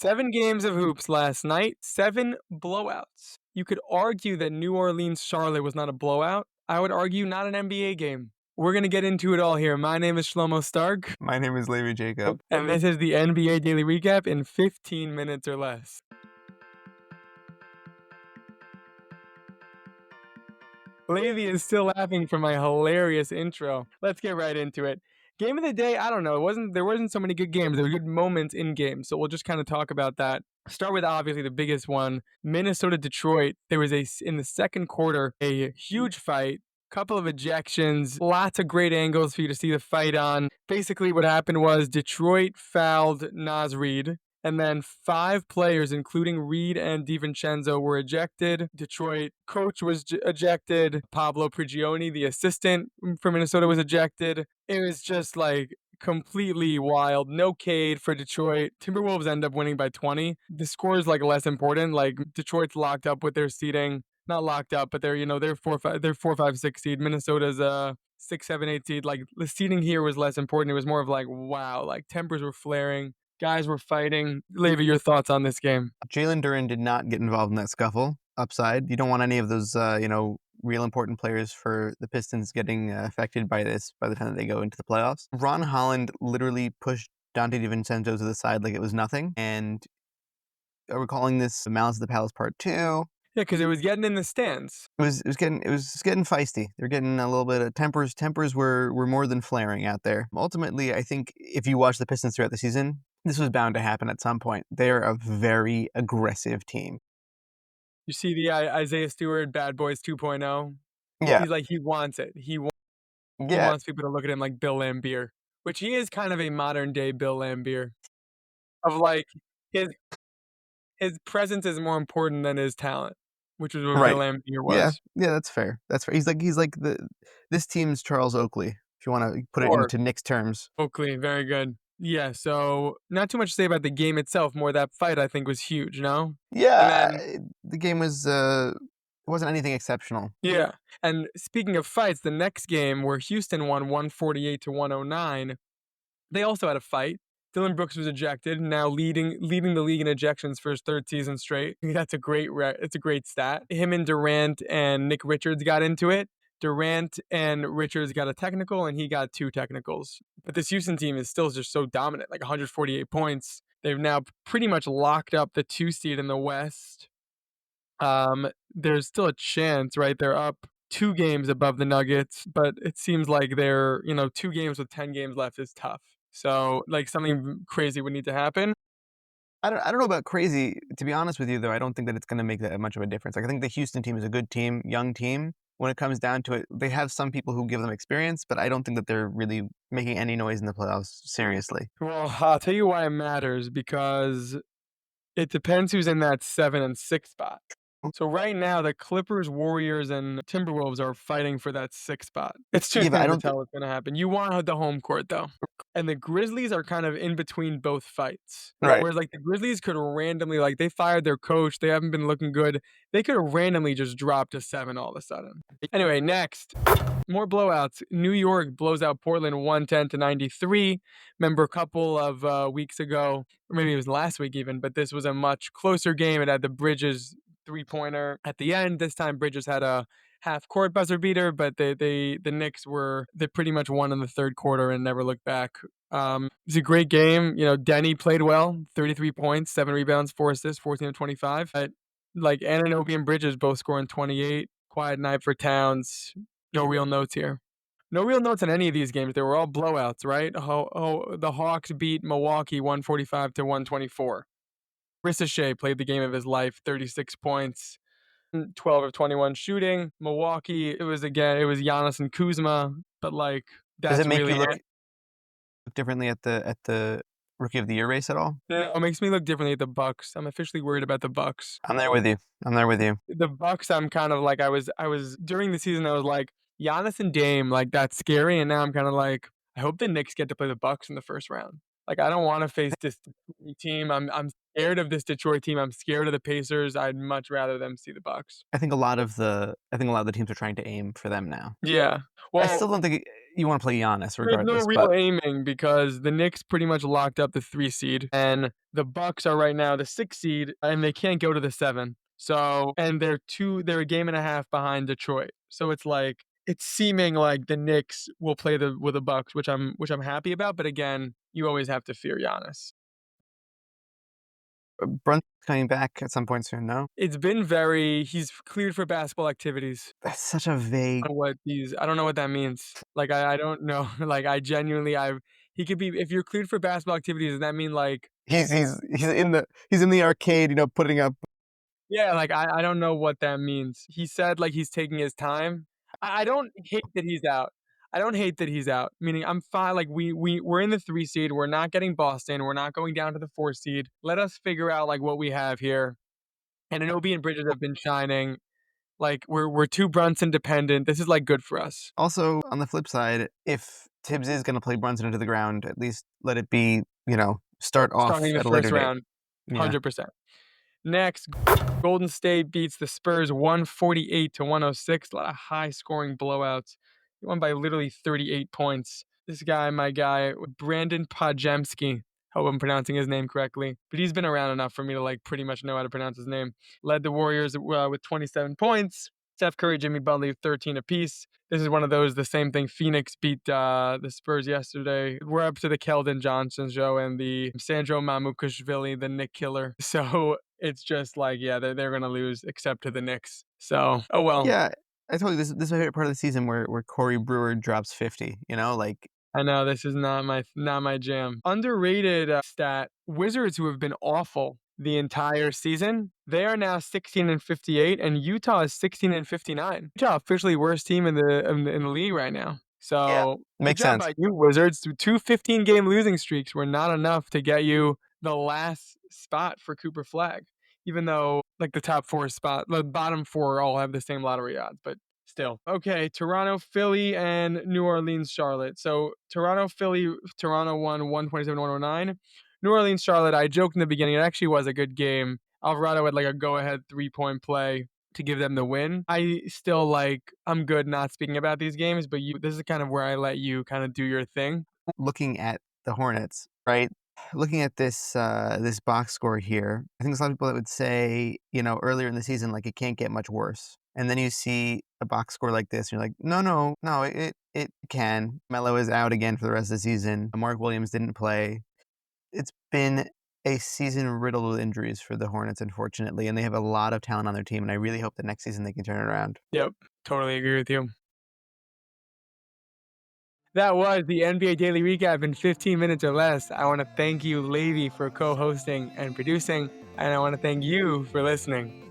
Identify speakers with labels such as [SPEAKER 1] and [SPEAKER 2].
[SPEAKER 1] 7 games of hoops last night, 7 blowouts. You could argue that New Orleans Charlotte was not a blowout. I would argue not an NBA game. We're going to get into it all here. My name is Shlomo Stark.
[SPEAKER 2] My name is Levi Jacob.
[SPEAKER 1] And this is the NBA Daily Recap in 15 minutes or less. Levi is still laughing from my hilarious intro. Let's get right into it. Game of the day, I don't know. There wasn't so many good games. There were good moments in games. So we'll just kind of talk about that. Start with obviously the biggest one, Minnesota-Detroit. There was in the second quarter, a huge fight, couple of ejections, lots of great angles for you to see the fight on. Basically what happened was Detroit fouled Naz Reid. And then 5 players, including Reed and DiVincenzo, were ejected. Detroit coach was ejected. Pablo Prigioni, the assistant for Minnesota, was ejected. It was just like completely wild. No Cade for Detroit. Timberwolves end up winning by 20. The score is like less important. Like Detroit's locked up with their seeding. Not locked up, but they're 4, 5, 6 seed. Minnesota's 6, 7, 8 seed. Like the seeding here was less important. It was more of like, wow, like tempers were flaring. Guys were fighting. Levi, your thoughts on this game?
[SPEAKER 2] Jalen Duren did not get involved in that scuffle. Upside, you don't want any of those, real important players for the Pistons getting affected by this by the time that they go into the playoffs. Ron Holland literally pushed Dante DiVincenzo to the side like it was nothing, and we're calling this Malice at the Palace Part 2.
[SPEAKER 1] Yeah, because it was getting in the stands.
[SPEAKER 2] It was getting feisty. They were getting a little bit of tempers. Tempers were more than flaring out there. Ultimately, I think if you watch the Pistons throughout the season, this was bound to happen at some point. They're a very aggressive team.
[SPEAKER 1] You see the Isaiah Stewart Bad Boys 2.0?
[SPEAKER 2] Yeah.
[SPEAKER 1] He's like, he wants it. He wants people to look at him like Bill Laimbeer, which he is kind of a modern day Bill Laimbeer. Of like, his presence is more important than his talent, which is what
[SPEAKER 2] Right.
[SPEAKER 1] Bill Laimbeer was.
[SPEAKER 2] Yeah, that's fair. He's like this team's Charles Oakley, if you want to put it into Knicks terms.
[SPEAKER 1] Oakley, very good. Yeah, so not too much to say about the game itself. More that fight, I think, was huge, no?
[SPEAKER 2] Yeah, the game was wasn't anything exceptional.
[SPEAKER 1] Yeah, and speaking of fights, the next game where Houston won 148 to 109, they also had a fight. Dylan Brooks was ejected, now leading the league in ejections for his 3rd season straight. That's a great stat. Him and Durant and Nick Richards got into it. Durant and Richards got a technical, and he got 2 technicals. But this Houston team is still just so dominant, like 148 points. They've now pretty much locked up the 2 seed in the West. There's still a chance, right? They're up 2 games above the Nuggets, but it seems like they're, 2 games with 10 games left is tough. So, like, something crazy would need to happen.
[SPEAKER 2] I don't know about crazy. To be honest with you, though, I don't think that it's going to make that much of a difference. Like, I think the Houston team is a good team, young team. When it comes down to it, they have some people who give them experience, but I don't think that they're really making any noise in the playoffs, seriously.
[SPEAKER 1] Well, I'll tell you why it matters, because it depends who's in that 7 and 6 spot. So right now, the Clippers, Warriors, and Timberwolves are fighting for that 6th spot. It's too soon to tell what's going to happen. You want the home court, though. And the Grizzlies are kind of in between both fights.
[SPEAKER 2] Right.
[SPEAKER 1] Whereas, like, the Grizzlies could randomly, like, they fired their coach. They haven't been looking good. They could have randomly just dropped to 7 all of a sudden. Anyway, next. More blowouts. New York blows out Portland 110 to 93. Remember a couple of weeks ago, or maybe it was last week even, but this was a much closer game. It had the Bridges 3-pointer at the end. This time Bridges had a half-court buzzer beater, but the Knicks they pretty much won in the 3rd quarter and never looked back. It was a great game. Denny played well, 33 points, 7 rebounds, 4 assists, 14 of 25. But, like, Anunoby and Bridges both scoring 28. Quiet night for Towns. No real notes here. No real notes in any of these games. They were all blowouts, right? The Hawks beat Milwaukee 145 to 124. Ricochet played the game of his life, 36 points, 12 of 21 shooting. Milwaukee, it was Giannis and Kuzma, but like that's
[SPEAKER 2] does it make
[SPEAKER 1] really
[SPEAKER 2] you look differently at the Rookie of the Year race at all?
[SPEAKER 1] No, it makes me look differently at the Bucks. I'm officially worried about the Bucks.
[SPEAKER 2] I'm there with you.
[SPEAKER 1] The Bucks, I'm kind of like I was during the season. I was like Giannis and Dame, like that's scary, and now I'm kind of like I hope the Knicks get to play the Bucks in the 1st round. Like I don't want to face this team. I'm scared of this Detroit team. I'm scared of the Pacers. I'd much rather them see the Bucks.
[SPEAKER 2] I think a lot of the teams are trying to aim for them now.
[SPEAKER 1] Yeah. Well,
[SPEAKER 2] I still don't think you want to play Giannis
[SPEAKER 1] There's no
[SPEAKER 2] regardless.
[SPEAKER 1] real
[SPEAKER 2] But
[SPEAKER 1] aiming because the Knicks pretty much locked up the 3 seed, and the Bucks are right now the 6 seed, and they can't go to the 7. So and they're a game and a half behind Detroit. So it's like it's seeming like the Knicks will play with the Bucks, which I'm happy about, but again, you always have to fear Giannis.
[SPEAKER 2] Brunson's coming back at some point soon. No,
[SPEAKER 1] It's been he's cleared for basketball activities.
[SPEAKER 2] that's such a vague.
[SPEAKER 1] I don't know what that means. Like I don't know. Like I genuinely he could be if you're cleared for basketball activities, does that mean like
[SPEAKER 2] He's in the arcade, putting up.
[SPEAKER 1] yeah, like I don't know what that means. He said like he's taking his time. I don't hate that he's out. I don't hate that he's out. Meaning I'm fine. Like we're in the 3 seed. We're not getting Boston. We're not going down to the 4 seed. Let us figure out like what we have here. And Anobi and Bridges have been shining. Like we're too Brunson dependent. This is like good for us.
[SPEAKER 2] Also, on the flip side, if Tibbs is going to play Brunson into the ground, at least let it be, start off
[SPEAKER 1] Starting the
[SPEAKER 2] at a
[SPEAKER 1] first
[SPEAKER 2] later date.
[SPEAKER 1] round,
[SPEAKER 2] Yeah.
[SPEAKER 1] 100%. Next, Golden State beats the Spurs 148 to 106. A lot of high scoring blowouts. He won by literally 38 points. This guy, my guy, Brandon Podjemski. Hope I'm pronouncing his name correctly. But he's been around enough for me to like pretty much know how to pronounce his name. Led the Warriors with 27 points. Steph Curry, Jimmy Butler, 13 apiece. This is one of those, the same thing. Phoenix beat the Spurs yesterday. We're up to the Keldon Johnson show and the Sandro Mamukashvili, the Nick killer. So it's just like, yeah, they're going to lose except to the Knicks. So, oh well.
[SPEAKER 2] Yeah, I told you this is my favorite part of the season where Corey Brewer drops 50. Like
[SPEAKER 1] I know this is not my jam. Underrated stat: Wizards, who have been awful the entire season, they are now 16 and 58, and Utah is 16 and 59. Utah officially worst team in the league right now.
[SPEAKER 2] yeah,
[SPEAKER 1] So good
[SPEAKER 2] makes
[SPEAKER 1] job
[SPEAKER 2] sense.
[SPEAKER 1] by you, Wizards. Two 15-game losing streaks were not enough to get you the last spot for Cooper Flag. Even though like the top 4 spot, the bottom 4 all have the same lottery odds, but still. Okay, Toronto, Philly, and New Orleans, Charlotte. So Toronto, Philly, Toronto won 127-109. New Orleans, Charlotte, I joked in the beginning, it actually was a good game. Alvarado had like a go-ahead 3-point play to give them the win. I still I'm good not speaking about these games, but this is kind of where I let you kind of do your thing.
[SPEAKER 2] Looking at the Hornets, right? Looking at this box score here, I think there's a lot of people that would say, earlier in the season, like it can't get much worse. And then you see a box score like this, and you're like, no, it can. Melo is out again for the rest of the season. Mark Williams didn't play. It's been a season riddled with injuries for the Hornets, unfortunately, and they have a lot of talent on their team, and I really hope that next season they can turn it around.
[SPEAKER 1] Yep, totally agree with you. That was the NBA Daily Recap in 15 minutes or less. I want to thank you, Levy, for co-hosting and producing, and I want to thank you for listening.